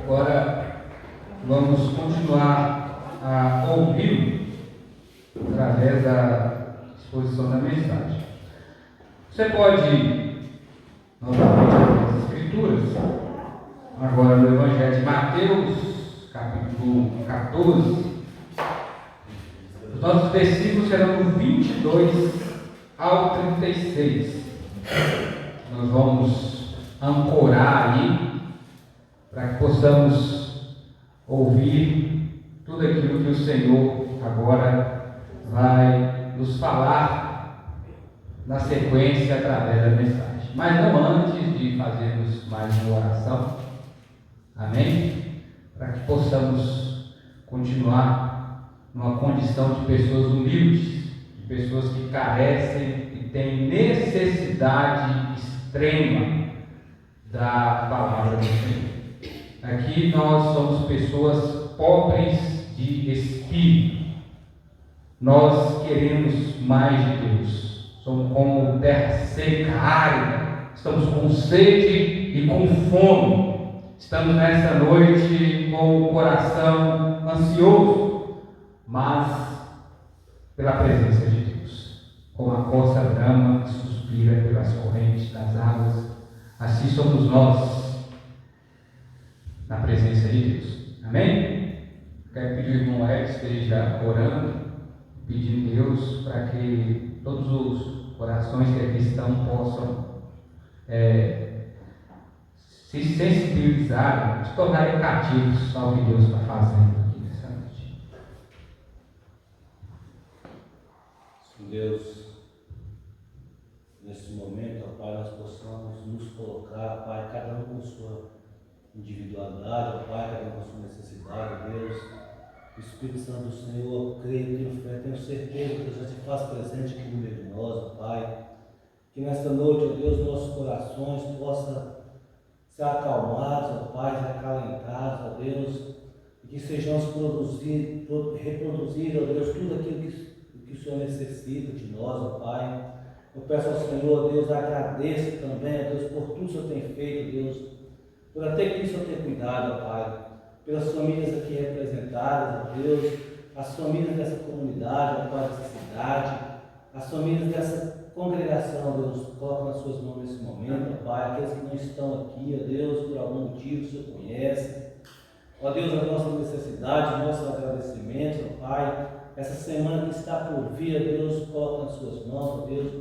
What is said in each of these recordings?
Agora vamos continuar a ouvir através da exposição da mensagem. Você pode novamente abrir as Escrituras, agora no Evangelho de Mateus, capítulo 14. Os nossos versículos serão do 22 ao 36. Nós vamos ancorar aí, para que possamos ouvir tudo aquilo que o Senhor agora vai nos falar na sequência através da mensagem. Mas não antes de fazermos mais uma oração, amém? Para que possamos continuar numa condição de pessoas humildes, de pessoas que carecem e têm necessidade extrema da palavra do Senhor. Aqui nós somos pessoas pobres de espírito. Nós queremos mais de Deus. Somos como terra seca, árida. Estamos com sede e com fome. Estamos nessa noite com o coração ansioso, mas pela presença de Deus. Como a corça brama que suspira pelas correntes das águas, assim somos nós na presença de Deus. Amém? Quero pedir ao irmão Ed esteja orando, pedindo a Deus para que todos os corações que aqui estão possam se sensibilizarem, se tornarem cativos ao que Deus está fazendo aqui nessa noite. Deus, nesse momento, ó Pai, nós possamos nos colocar, Pai, cada um com sua individualidade, ó Pai, cada um com sua necessidade, Deus. O Espírito Santo do Senhor, eu creio, tenho fé, tenho certeza que Deus já se faz presente aqui no meio de nós, ó Pai. Que nesta noite, ó Deus, nossos corações possam ser acalmados, ó Pai, acalentados, ó Deus, e que sejamos reproduzir, ó Deus, tudo aquilo que o Senhor necessita de nós, ó Pai. Eu peço ao Senhor, ó Deus, agradeço também, ó Deus, por tudo que o Senhor tem feito, Deus, por até que o Senhor tem cuidado, ó Pai, pelas famílias aqui representadas, ó Deus, as famílias dessa comunidade, ó Pai, dessa cidade, as famílias dessa congregação, ó Deus, coloca nas suas mãos nesse momento, ó Pai, aqueles que não estão aqui, ó Deus, por algum motivo, o Senhor conhece, ó Deus, as nossas necessidades, nossos agradecimentos, ó Pai, essa semana que está por vir, ó Deus, coloca nas suas mãos, ó Deus,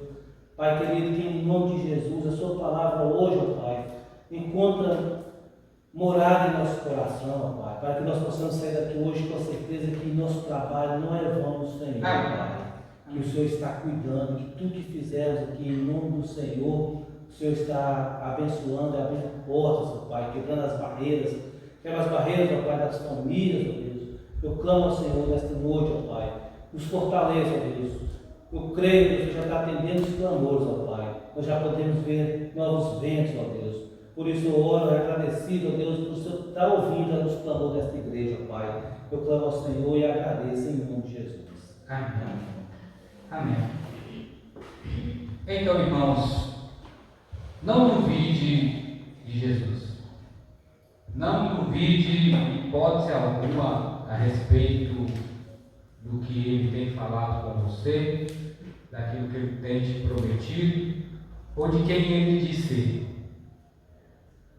Pai querido, que em nome de Jesus, a sua palavra hoje, ó Pai, encontra morada em nosso coração, ó Pai, para que nós possamos sair daqui hoje com a certeza que nosso trabalho não é vão no Senhor, Pai, que o Senhor está cuidando, que tudo que fizermos aqui em nome do Senhor, o Senhor está abençoando e abrindo portas, ó Pai, quebrando as barreiras, quebra as barreiras, ó Pai, das famílias, ó Deus. Eu clamo ao Senhor nesta noite, ó Pai, nos fortaleça, ó Deus. Eu creio que o Senhor já está atendendo os clamores, ó Pai. Nós já podemos ver novos ventos, ó Deus. Por isso eu oro agradecido, ó Deus, por o Senhor estar ouvindo os clamores desta igreja, ó Pai. Eu clamo ao Senhor e agradeço em nome de Jesus. Amém. Amém. Então, irmãos, não duvide de Jesus. Não duvide, em hipótese alguma, a respeito do que Ele tem falado com você, daquilo que Ele tem te prometido, ou de quem Ele diz ser.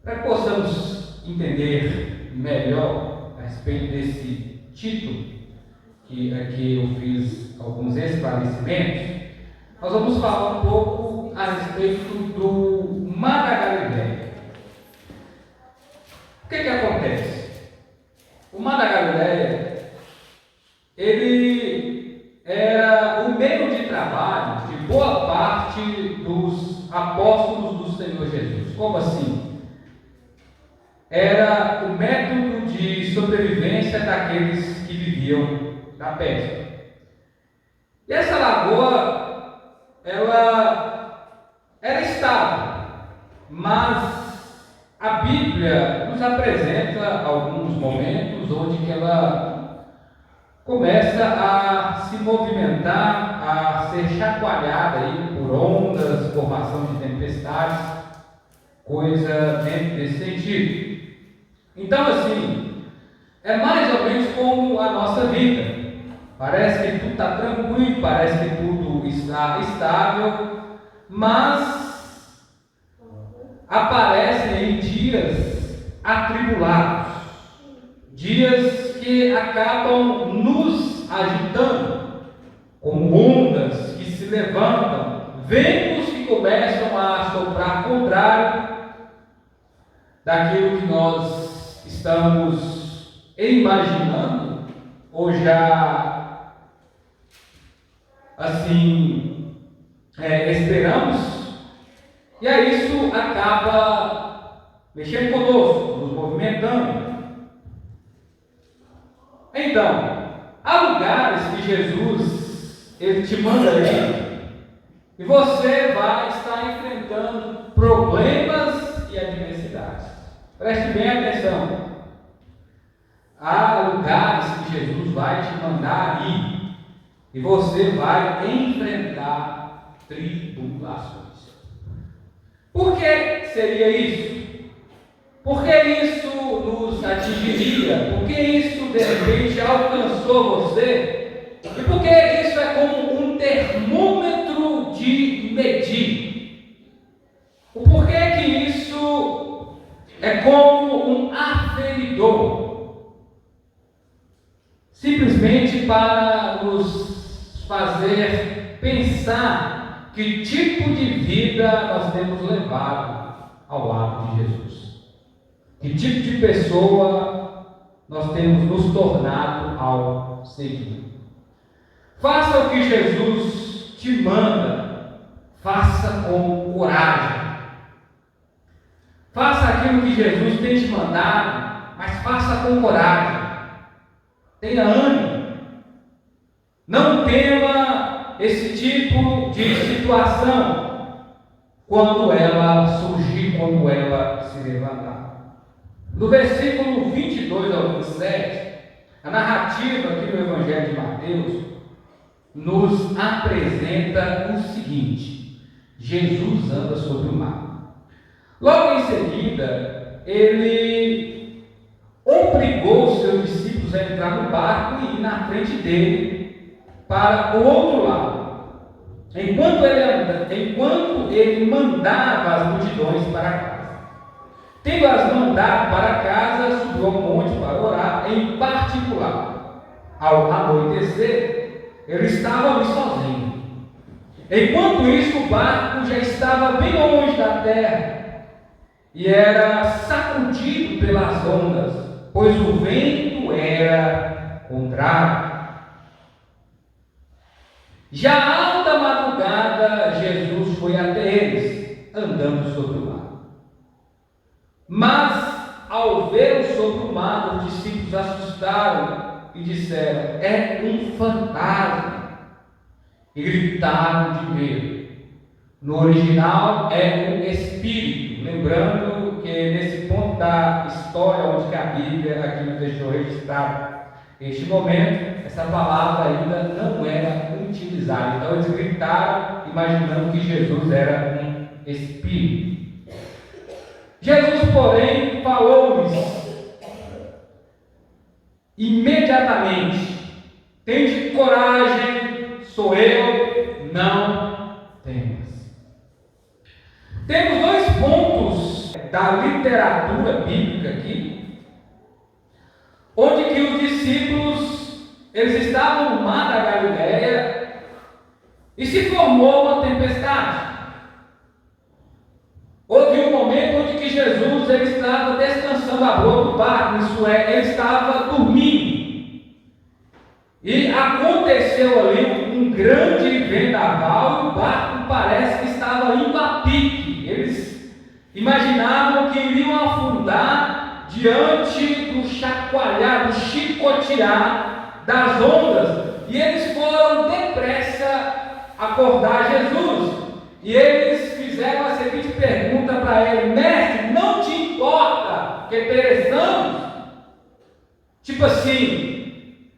Para que possamos entender melhor a respeito desse título, que aqui eu fiz alguns esclarecimentos, nós vamos falar um pouco a respeito do Mar da Galileia. O que acontece? O Mar da Galileia, ele era o meio de trabalho de boa parte dos apóstolos do Senhor Jesus. Como assim? Era o método de sobrevivência daqueles que viviam da pesca. E essa lagoa, ela era estável, mas a Bíblia nos apresenta alguns momentos onde que ela começa a se movimentar, a ser chacoalhada aí por ondas, formação de tempestades, coisa dentro desse sentido. Então, assim, é mais ou menos como a nossa vida. Parece que tudo está tranquilo, parece que tudo está estável, mas aparecem dias atribulados, dias que acabam nos agitando, como ondas que se levantam, ventos que começam a soprar contrário daquilo que nós estamos imaginando, ou já assim esperamos, e aí isso acaba mexendo conosco, nos movimentando. Então, há lugares que Jesus ele te manda ir, e você vai estar enfrentando problemas e adversidades. Preste bem atenção. Há lugares que Jesus vai te mandar ir, e você vai enfrentar tribulações. Por que seria isso? Por que isso nos atingiria? Por que isso de repente alcançou você? E por que isso é como um termômetro de medir? O porquê que isso é como um aferidor? Simplesmente para nos fazer pensar que tipo de vida nós temos levado ao lado de Jesus. Que tipo de pessoa nós temos nos tornado ao seguir. Faça o que Jesus te manda, faça com coragem. Faça aquilo que Jesus tem te mandado, mas faça com coragem. Tenha ânimo. Não tema esse tipo de situação quando ela surgir, quando ela se levantar. No versículo 22 ao 27, a narrativa aqui do Evangelho de Mateus nos apresenta o seguinte: Jesus anda sobre o mar. Logo em seguida, ele obrigou os seus discípulos a entrar no barco e ir na frente dele para o outro lado, enquanto ele mandava as multidões para casa. Tendo-as mandado para casa, subiu ao monte para orar em particular. Ao anoitecer, ele estava ali sozinho. Enquanto isso, o barco já estava bem longe da terra e era sacudido pelas ondas, pois o vento era contrário. Já alta madrugada, Jesus foi até eles, andando sobre o mar. Mas, ao ver sobre o mar, os discípulos assustaram e disseram: é um fantasma. E gritaram de medo. No original é um espírito. Lembrando que nesse ponto da história onde a Bíblia aqui nos deixou registrado este momento, essa palavra ainda não era utilizada. Então eles gritaram imaginando que Jesus era um espírito. Jesus, porém, falou-lhes imediatamente: tende coragem, sou eu, não temas. Temos dois pontos da literatura bíblica aqui, onde que os discípulos eles estavam no mar da Galileia e se formou uma tempestade. Houve um momento onde que Jesus ele estava descansando a bordo do barco, isso é, ele estava dormindo. E aconteceu ali um grande vendaval e o barco parece que estava indo a pique. Eles imaginavam que iriam afundar diante do chacoalhar, do chicotear das ondas. E eles foram depressa acordar Jesus. E eles fizeram a seguinte pergunta para ele: mestre, não te importa que pereçamos? Tipo assim,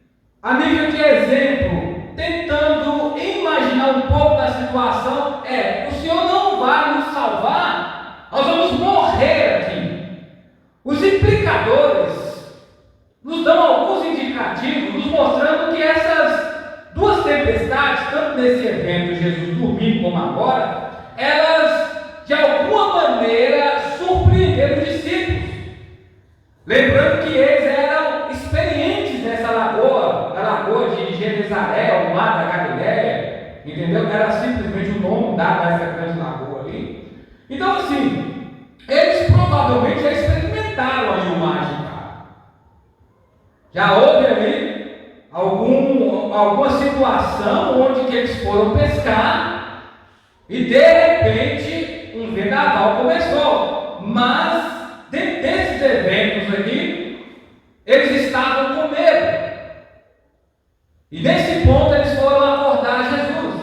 a nível de exemplo, tentando imaginar um pouco da situação, o Senhor não vai nos salvar, nós vamos morrer aqui. Os explicadores nos dão alguns indicativos, nos mostrando que essas duas tempestades, tanto nesse evento Jesus dormindo como agora, elas de alguma maneira surpreenderam os discípulos. Lembrando que eles eram experientes nessa lagoa, a lagoa de Genezaré, o mar da Galileia, entendeu? Era simplesmente o nome dado a essa grande lagoa ali. Então, assim, eles provavelmente já experimentaram aí o mar agitado. Já houve ali alguma situação onde que eles foram pescar e de repente um vendaval começou. Mas dentro desses eventos aqui, eles estavam com medo. E nesse ponto eles foram acordar Jesus.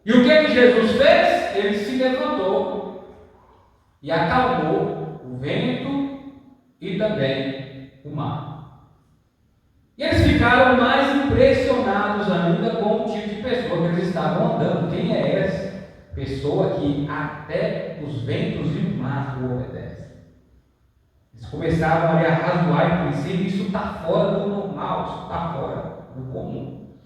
E o que Jesus fez? Ele se levantou e acalmou o vento e também o mar. E eles ficaram mais impressionados ainda com o tipo de pessoa que eles estavam andando. Quem é essa pessoa que até os ventos e o mar o obedecem? Eles começaram ali a razoar em princípio, isso está fora do normal, isso está fora do comum.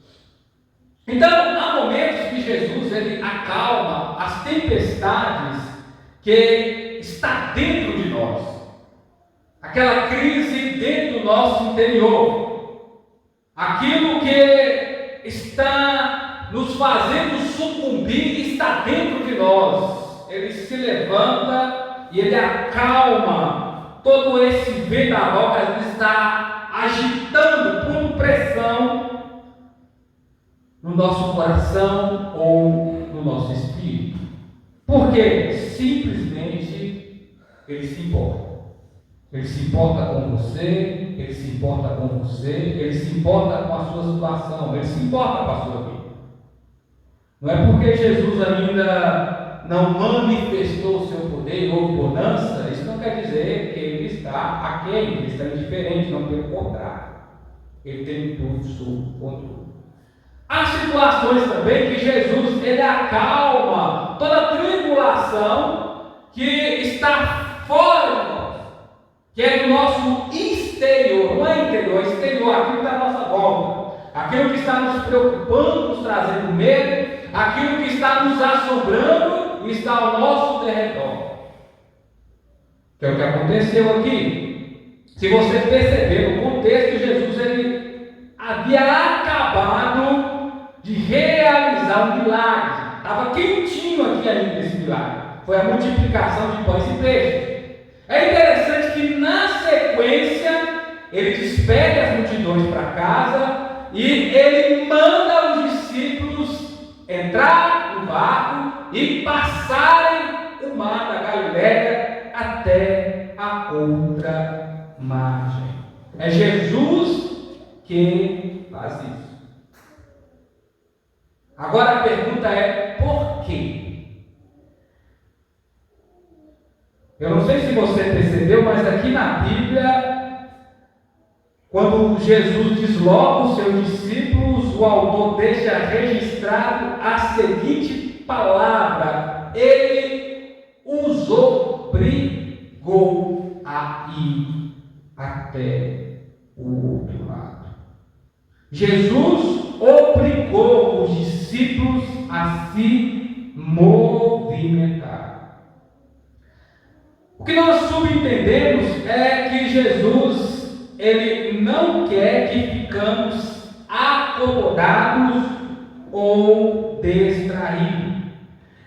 Então, há momentos que Jesus ele acalma as tempestades que está dentro de nós, aquela crise dentro do nosso interior, aquilo que está nos fazendo sucumbir está dentro de nós. Ele se levanta e ele acalma todo esse vendaval que às vezes está agitando, pondo pressão no nosso coração ou no nosso espírito. Porque simplesmente ele se importa. Ele se importa com você, ele se importa com você, ele se importa com a sua situação, ele se importa com a sua vida. Não é porque Jesus ainda não manifestou o seu poder ou bonança, isso não quer dizer que ele está aquém, ele está indiferente, não, pelo contrário. Ele tem tudo sob controle. Há situações também que Jesus ele acalma toda a tribulação que está fora de nós, que é do nosso exterior, não é interior, é exterior, aquilo que está à nossa volta, aquilo que está nos preocupando, nos trazendo medo, aquilo que está nos assombrando e está ao nosso derredor. Que é o que aconteceu aqui. Se você perceber no contexto, Jesus ele havia acabado de realizar um milagre. Estava quentinho aqui ainda esse milagre. Foi a multiplicação de pães e peixes. É interessante que na sequência ele despede as multidões para casa e ele manda os discípulos entrar no barco e passarem o mar da Galileia até a outra margem. É Jesus que faz isso. Agora a pergunta é: por quê? Eu não sei se você percebeu, mas aqui na Bíblia, quando Jesus desloca os seus discípulos, o autor deixa registrado a seguinte palavra: ele os obrigou a ir até o outro lado. Jesus obrigou os discípulos a se movimentar. O que nós subentendemos é que Jesus ele não quer que ficamos acomodados ou distraídos.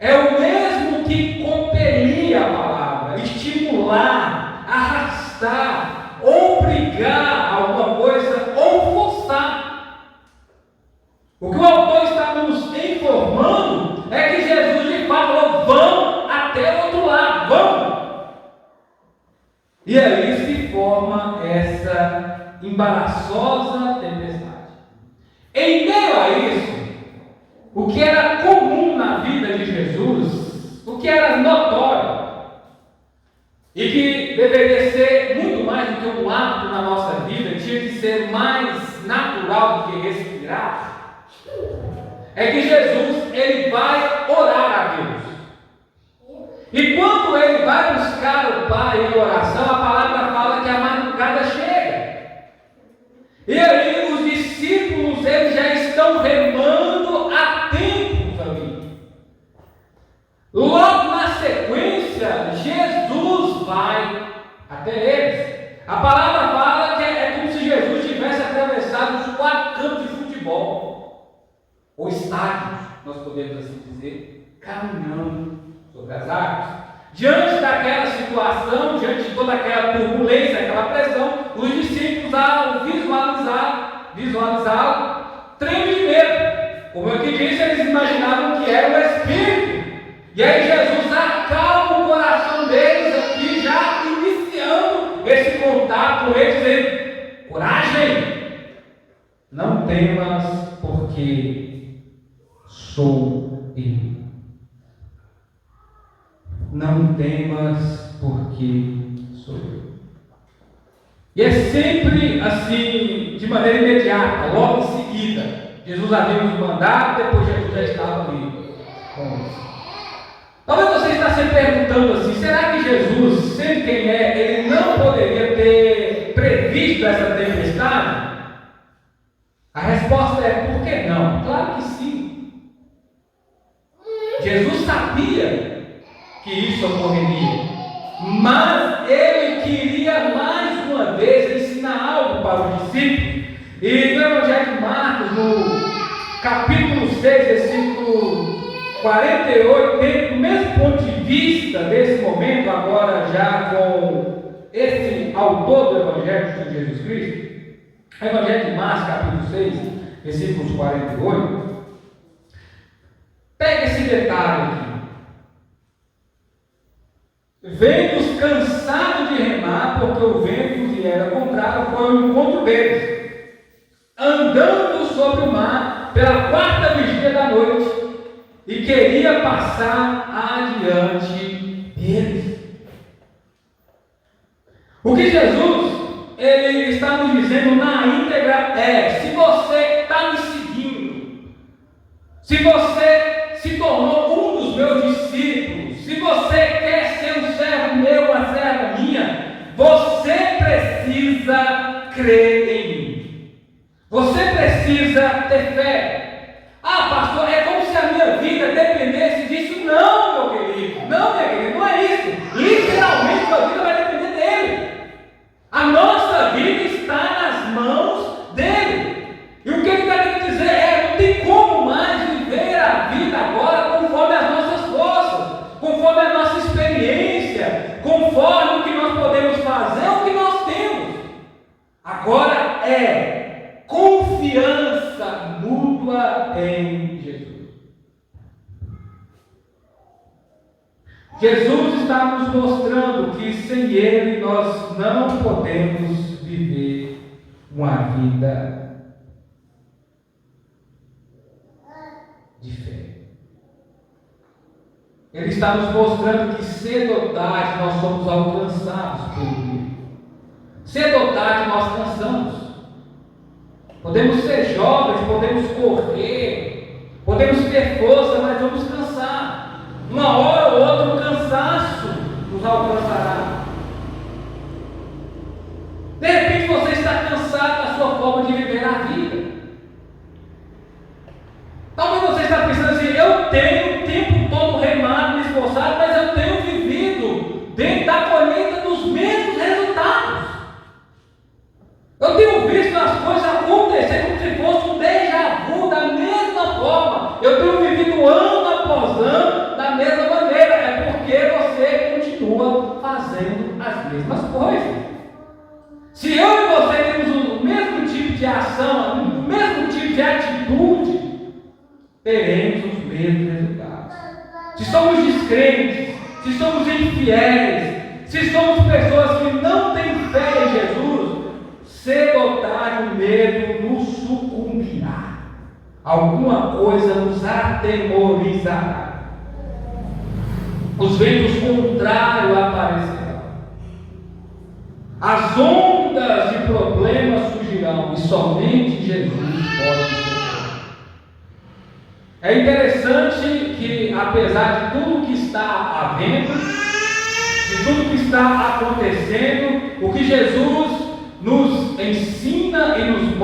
É o mesmo que compelir a palavra, estimular, arrastar, obrigar a alguma coisa ou forçar. O que o autor está nos informando é que Jesus lhe falou: vão até o outro lado, vão. E aí se forma essa embaraçosa tempestade. Em meio a isso, o que era comum na vida de Jesus, o que era notório, e que deveria ser muito mais do que um hábito na nossa vida, tinha que ser mais natural do que respirar, é que Jesus ele vai orar a Deus. E quando ele vai buscar o Pai em oração, a palavra E aí os discípulos, eles já estão remando há tempos ali. Logo na sequência, Jesus vai até eles. A palavra fala que é como se Jesus tivesse atravessado os 4 campos de futebol, ou estádios, nós podemos assim dizer, caminhando sobre as águas. Diante daquela situação, diante de toda aquela turbulência, aquela pressão, os discípulos, ao visualizá-lo, tremem de medo. Como eu te disse, eles imaginavam que era o Espírito. E aí Jesus acalma o coração deles aqui, já iniciando esse contato com eles, dizendo: coragem, não temas, porque sou eu. Não temas, porque sou eu. E é sempre assim, de maneira imediata, logo em seguida. Jesus havia nos mandado, depois Jesus já estava ali com eles. Talvez você está se perguntando assim: será que Jesus, sendo quem é, ele não poderia ter previsto essa tempestade? A resposta é: por que não? Claro que sim. Jesus sabia que isso ocorreria, mas ele queria mais uma vez ensinar algo para os discípulos. E no Evangelho de Marcos, no capítulo 6, versículo 48, tem o mesmo ponto de vista desse momento, agora já com esse autor do Evangelho de Jesus Cristo. Evangelho de Marcos, capítulo 6, versículos 48. Pega esse detalhe aqui. Vendo-os cansados de remar, porque o vento lhe era contrário, foi ao encontro deles, andando sobre o mar pela 4ª vigília da noite, e queria passar adiante deles. O que Jesus ele está nos dizendo na íntegra é: se você está me seguindo, se você se tornou um dos meus discípulos, se você quer ser um servo meu, uma serva minha, você precisa crer em mim. Você precisa ter fé. Ah, pastor, é como se a minha vida dependesse disso. Não, meu querido. Não, minha querida, não é isso. Literalmente, a vida vai depender dele. A nossa vida está nas mãos dele. E o que ele está querendo dizer é: não tem como mais viver a vida agora conforme as nossas forças, conforme a nossa experiência, conforme o que nós podemos fazer, o que nós temos. Agora é confiança mútua em Jesus. Jesus está nos mostrando que sem Ele nós não podemos viver uma vida de fé. Ele está nos mostrando que cedo ou tarde nós somos alcançados por Ele. Cedo ou tarde nós cansamos. Podemos ser jovens, podemos correr, podemos ter força, mas vamos cansar. Uma hora ou outra o cansaço nos alcançará. De repente você está cansado da sua forma de viver a vida. Talvez você está pensando assim: eu tenho o tempo todo remado, me esforçado, mas eu tenho vivido dentro da colheita dos mesmos resultados. Eu tenho visto as coisas acontecer como se fosse um déjà vu, da mesma forma. Eu tenho vivido ano após ano da mesma maneira. É porque você continua fazendo as mesmas coisas. Se eu e você temos o mesmo tipo de ação, o mesmo tipo de atitude, teremos os mesmos resultados. Se somos descrentes, se somos infiéis, se somos pessoas que não têm fé em Jesus, cedo ou tarde o medo nos sucumbirá. Alguma coisa nos atemorizará. Os ventos contrários aparecerão. As ondas de problemas surgirão, e somente Jesus pode resolver. É interessante que, apesar de tudo que está havendo, de tudo que está acontecendo, o que Jesus nos ensina e nos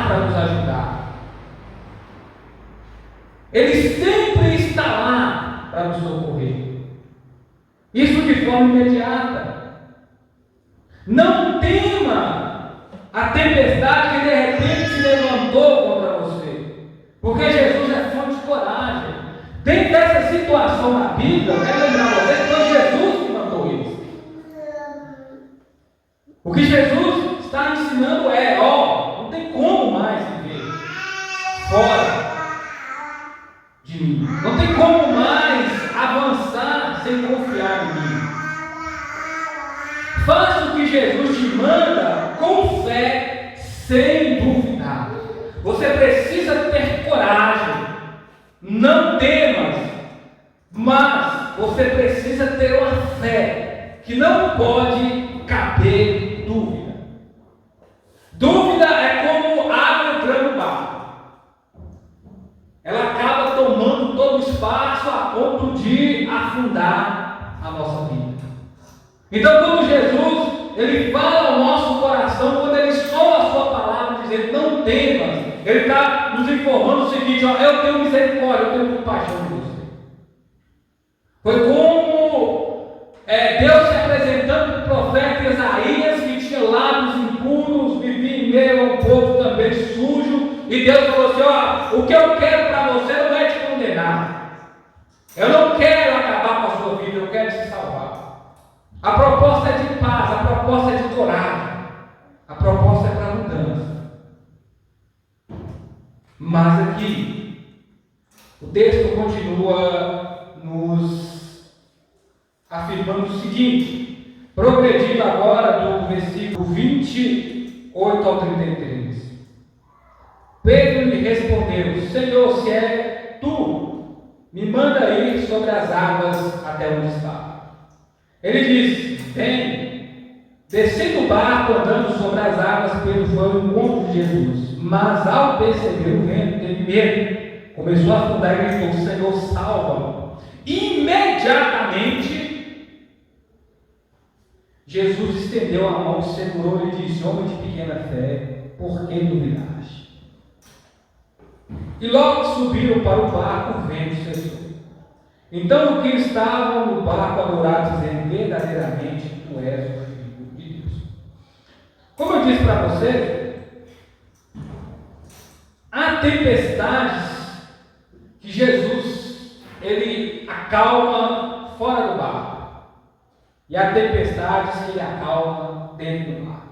para nos ajudar. Ele sempre está lá para nos socorrer. Isso de forma imediata. Não tema a tempestade que de repente se levantou contra você, porque Jesus é fonte de coragem. Dentro dessa situação na Bíblia, eu quero lembrar você que foi Jesus que mandou isso. O que Jesus está ensinando é: não tem como mais viver fora de mim, não tem como mais avançar sem confiar em mim. Faça o que Jesus te manda com fé, sem duvidar. Você precisa ter coragem. Não temas, mas você precisa ter uma fé que não pode caber dúvida. Dúvida é como água entrando no barco. Ela acaba tomando todo o espaço a ponto de afundar a nossa vida. Então, quando Jesus ele fala ao nosso coração, quando ele soa a sua palavra, dizendo não temas, ele está nos informando o seguinte: eu tenho misericórdia, eu tenho compaixão de você. Foi como Deus se apresentando para o profeta Isaías, que tinha lábios impuros, vivia em meio a um povo também sujo, e Deus falou assim: o que eu quero para você não é te condenar, eu não quero acabar com a sua vida, eu quero te salvar. A proposta é de paz, a proposta é de coragem, a proposta é para mudança. Mas aqui, o texto continua nos afirmando o seguinte, progredindo agora do versículo 28 ao 33. Pedro lhe respondeu: Senhor, se é tu, me manda ir sobre as águas até onde está. Ele disse: vem. Descendo o barco, andando sobre as águas, Pedro foi ao encontro de Jesus. Mas ao perceber o vento, teve medo. Começou a afundar e gritou: Senhor, salva-me. Imediatamente, Jesus estendeu a mão, segurou e disse: homem de pequena fé, por que duvidaste? E logo subiram para o barco, o vento cessou. Então, os que estavam no barco adoraram, dizendo: verdadeiramente tu és o Filho de Deus. Como eu disse para vocês, há tempestades que Jesus ele acalma fora do barco, e há tempestades que ele acalma dentro do barco.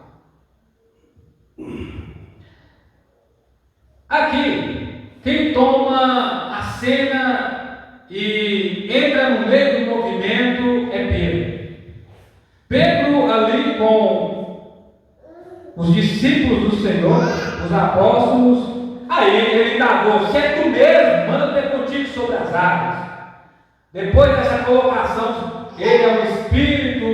Aqui, quem toma a cena e entra no meio do movimento é Pedro. Pedro ali com os discípulos do Senhor, os apóstolos, aí ele indagou: se é tu mesmo, manda ter contigo sobre as águas. Depois dessa colocação, ele é o Espírito,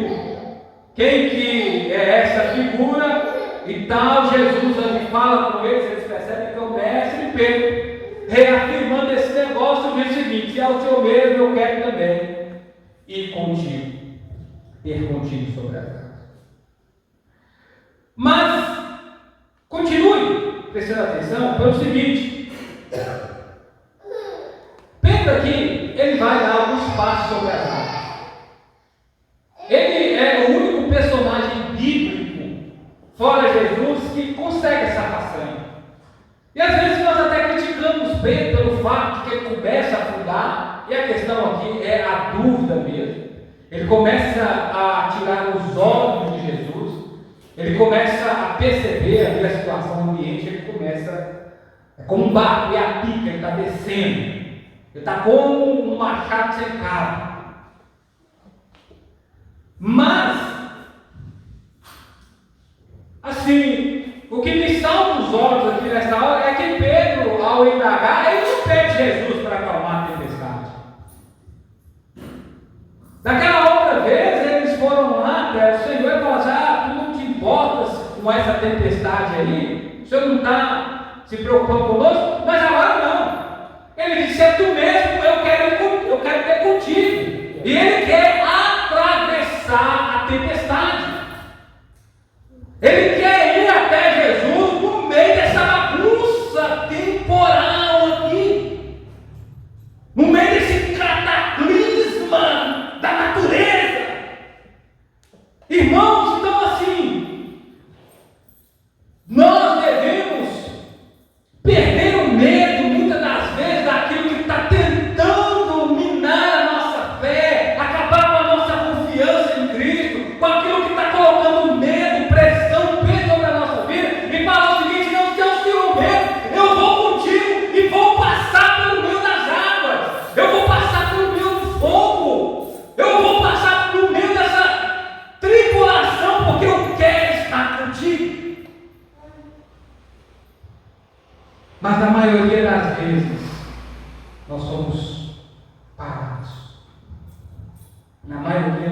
quem que é essa figura e tal, Jesus ali fala com eles percebem que é o mestre. Pedro, reafirmando esse negócio, diz o seguinte: se é o Senhor mesmo, eu quero também ir contigo, ter contigo sobre as águas. Mas continue prestando atenção pelo seguinte: Pedro aqui, ele vai dar alguns passos sobre as águas. Ele é o único personagem bíblico, fora Jesus, que consegue essa façanha. E às vezes nós até criticamos Pedro pelo fato de que ele começa a afundar, e a questão aqui é a dúvida mesmo. Ele começa a tirar os olhos de Jesus, ele começa a perceber ali a situação do ambiente, ele começa, é como um barco e a pica, ele está descendo, ele está como um machado sem cabo. Mas, assim, o que me salta os olhos aqui nessa hora é que Pedro, ao indagar, ele não pede Jesus para acalmar a tempestade. Daquela outra vez, eles foram lá para o Senhor e falaram: tu não te importas com essa tempestade aí? O Senhor não está se preocupando conosco? Mas agora não. Ele disse: é tu mesmo, eu quero ter contigo. E ele quer atravessar a tempestade. Ele quer ir até Jesus no meio dessa bagunça.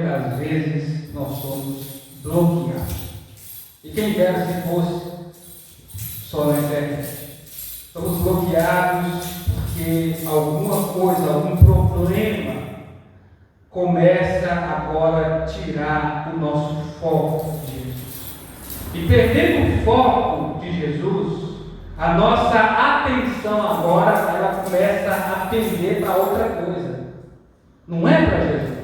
das vezes nós somos bloqueados. E quem dera se fosse só na internet. Estamos bloqueados porque alguma coisa, algum problema começa agora a tirar o nosso foco de Jesus. E perdendo o foco de Jesus, a nossa atenção agora ela começa a pender para outra coisa. Não é para Jesus.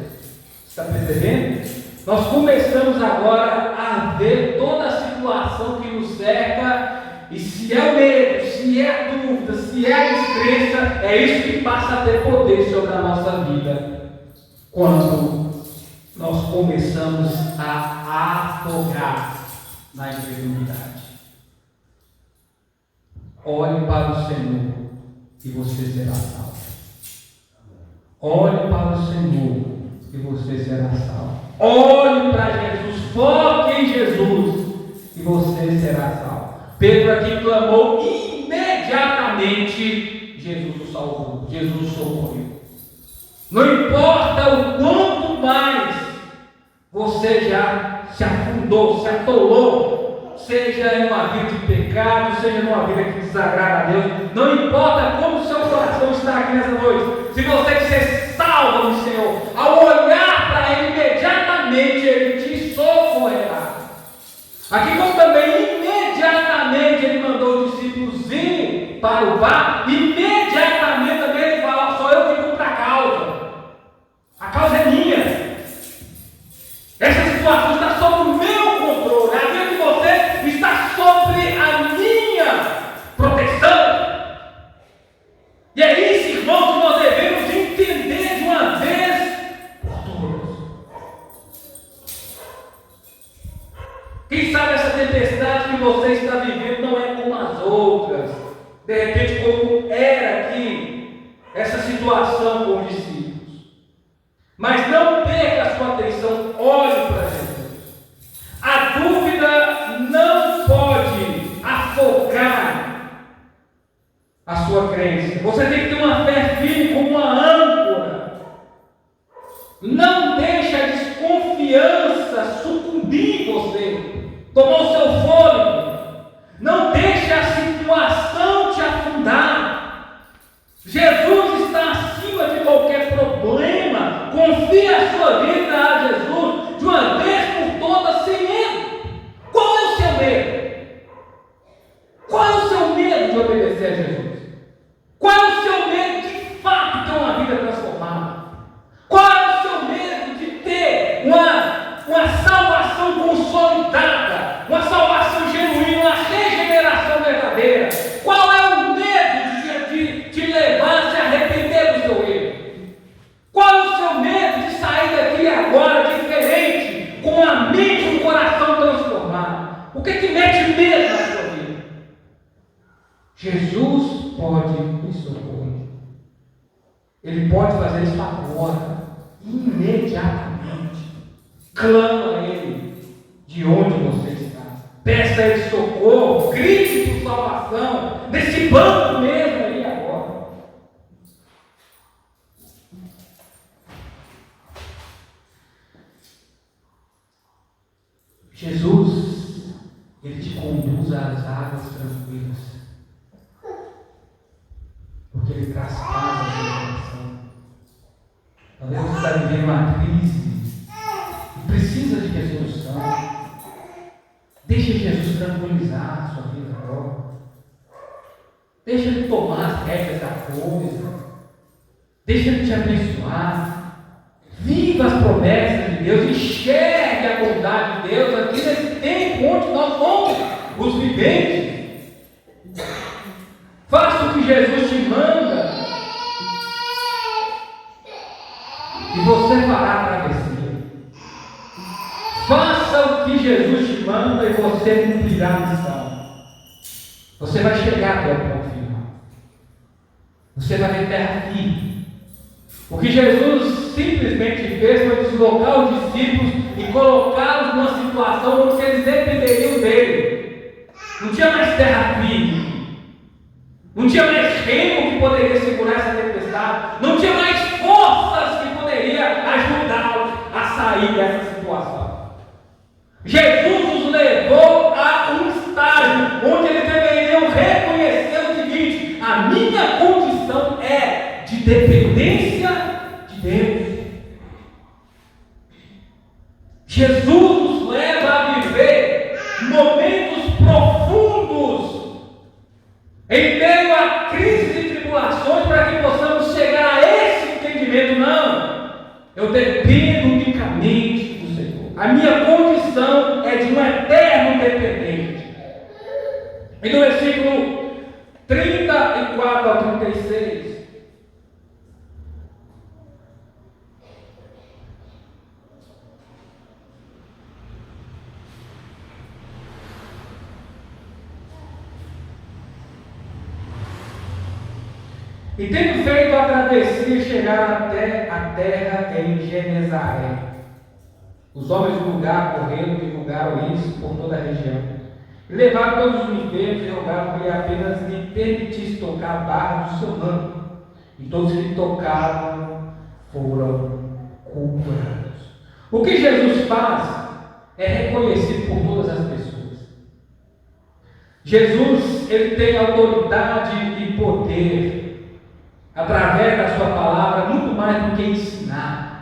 Está percebendo? Nós começamos agora a ver toda a situação que nos cerca, e se é o medo, se é a dúvida, se é a descrença, é isso que passa a ter poder sobre a nossa vida, quando nós começamos a afogar na incredulidade. Olhe para o Senhor e você será salvo. Olhe para o Senhor e você será salvo. Olhe para Jesus, foque em Jesus e você será salvo. Pedro aqui clamou imediatamente, Jesus o salvou, Jesus o socorreu. Não importa o quanto mais você já se afundou, se atolou, seja em uma vida de pecado, seja numa vida que desagrada a Deus, não importa como o seu coração está aqui nessa noite, se você quiser salvo no Senhor, ao olhar para Ele imediatamente, Ele te socorrerá. Aqui como também imediatamente Ele mandou os discípulos ir para o bar, imediatamente também Ele falou: sou eu que cumpro a causa. A causa é minha. Essa situação está sob o meu controle. A vida de você está sobre a minha proteção. E é isso, irmãos, que nós devemos entender de uma vez por todas. Quem sabe essa tempestade que você está vivendo não é como as outras. De repente, como era aqui essa situação com os discípulos. Mas não perca a sua atenção, olhe para Jesus. A dúvida não pode afogar a sua crença. Você tem que ter uma fé firme como uma âncora. Não deixe a desconfiança sucumbir em você, tomar o seu fôlego. Não deixe a situação te afundar. Jesus está acima de qualquer problema. Confie a sua vida a Jesus de uma vez por todas, sem medo. Qual é o seu medo? Qual é o seu medo de obedecer a Jesus? Qual é o seu medo de fato ter uma vida transformada? Qual é o seu medo de ter uma salvação consolidada, uma salvação genuína, uma regeneração verdadeira? Qual é o medo de te levar a se arrepender do seu erro? Qual é o seu medo de sair daqui agora diferente, com a mente e o coração transformado? O que mete medo na sua vida? Jesus pode me socorrer. Ele pode fazer isso agora, imediatamente. Clama a Ele de onde você está. Peça a Ele socorro, grite por salvação, nesse banco mesmo aí agora. Jesus, Ele te conduz às águas tranquilas, porque Ele traz paz ao seu coração. Talvez você está vivendo uma crise e precisa de resolução. Deixa Jesus tranquilizar a sua vida agora. Deixa Ele tomar as rédeas da coisa. Deixa Ele te abençoar. Viva as promessas de Deus, enxergue a bondade de Deus aqui nesse tempo onde nós somos os viventes. Faça o que Jesus te manda e você fará a travessia. Faça o que Jesus te manda e você cumprirá a missão. Você vai chegar até o ponto final. Você vai ter terra firme. O que Jesus simplesmente fez foi deslocar os discípulos e colocá-los numa situação onde eles dependeriam dele. Não tinha mais terra firme. Não tinha mais remo que poderia segurar essa tempestade. Não tinha mais forças que poderia ajudá-los a sair Jesus nos leva a viver momentos profundos em meio a crises e tribulações para que possamos chegar a esse entendimento. Não, eu dependo unicamente do Senhor. A minha condição é de um eterno dependente. E no versículo 34 ao 36, e tendo feito a travessia, chegaram até a terra em Genezaré. Os homens do lugar correram e divulgaram isso por toda a região. E levaram todos os enfermos e rogaram que ele apenas lhe permitisse tocar a barra do seu manto. E todos que tocaram foram curados. O que Jesus faz é reconhecido por todas as pessoas. Jesus, ele tem autoridade e poder através da sua palavra, muito mais do que ensinar.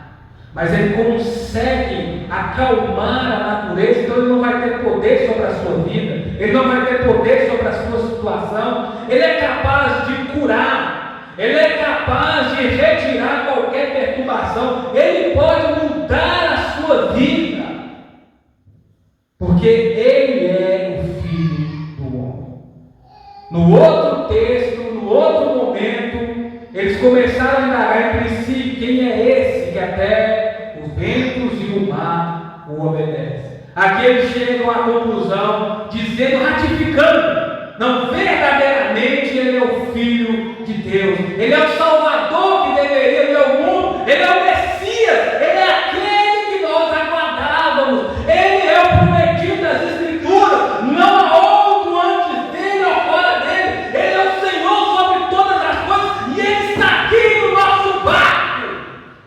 Mas ele consegue acalmar a natureza, então ele não vai ter poder sobre a sua vida, ele não vai ter poder sobre a sua situação. Ele é capaz de curar, ele é capaz de retirar qualquer perturbação, ele pode mudar a sua vida, porque ele é o Filho do Homem. No outro texto, no outro momento, eles começaram a indagar entre si: quem é esse que até os ventos e o mar o obedecem? Aqui eles chegam à conclusão, dizendo, ratificando: não, verdadeiramente ele é o Filho de Deus, ele é o Salvador que deveria vir ao mundo, ele é o Messias, ele é aquele que nós aguardávamos, ele é o prometido das Escrituras, não há outro antes dele ou fora dele, ele é o Senhor sobre todas as coisas, e ele está aqui no nosso barco,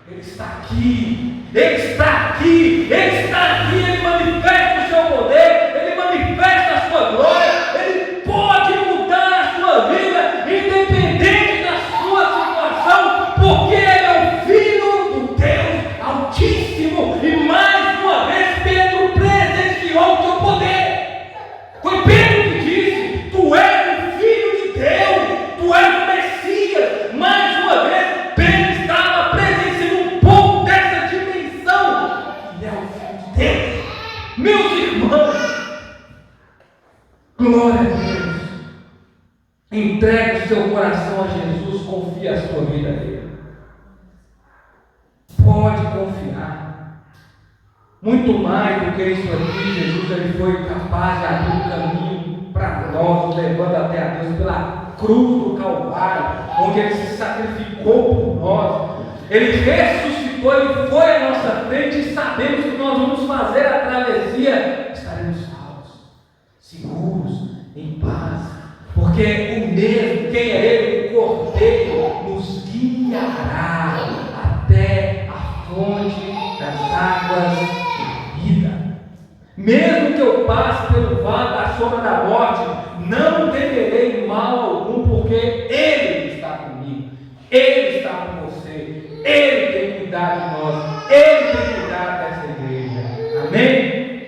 ele está aqui, ele está aqui, ele está aqui, ele manifesta o seu poder, ele manifesta a sua glória, ele pode mudar a sua vida, independente da sua situação, porque ele é o Filho do Deus Altíssimo. E mais uma vez Pedro presenciou o seu poder. Foi Pedro que disse: tu és o Filho de Deus, tu és o Messias. Mais uma vez Pedro estava presenciando um pouco dessa dimensão. Ele é o Filho de Deus. Meus irmãos, glória a Deus. Entregue o seu coração a Jesus, confia a sua vida nele. Pode confiar. Muito mais do que isso aqui, Jesus ele foi capaz de abrir um caminho para nós, nos levando até a Deus pela cruz do Calvário, onde ele se sacrificou por nós. Ele ressuscitou, ele foi à nossa frente, e sabemos que nós vamos fazer a travessia, estaremos salvos, seguros, em paz, porque o mesmo, quem é ele, o Cordeiro, nos guiará até a fonte das águas de vida. Mesmo que eu passe pelo vale da sombra da morte, não temerei mal algum, porque ele está comigo, ele está com você, ele tem cuidado de nós.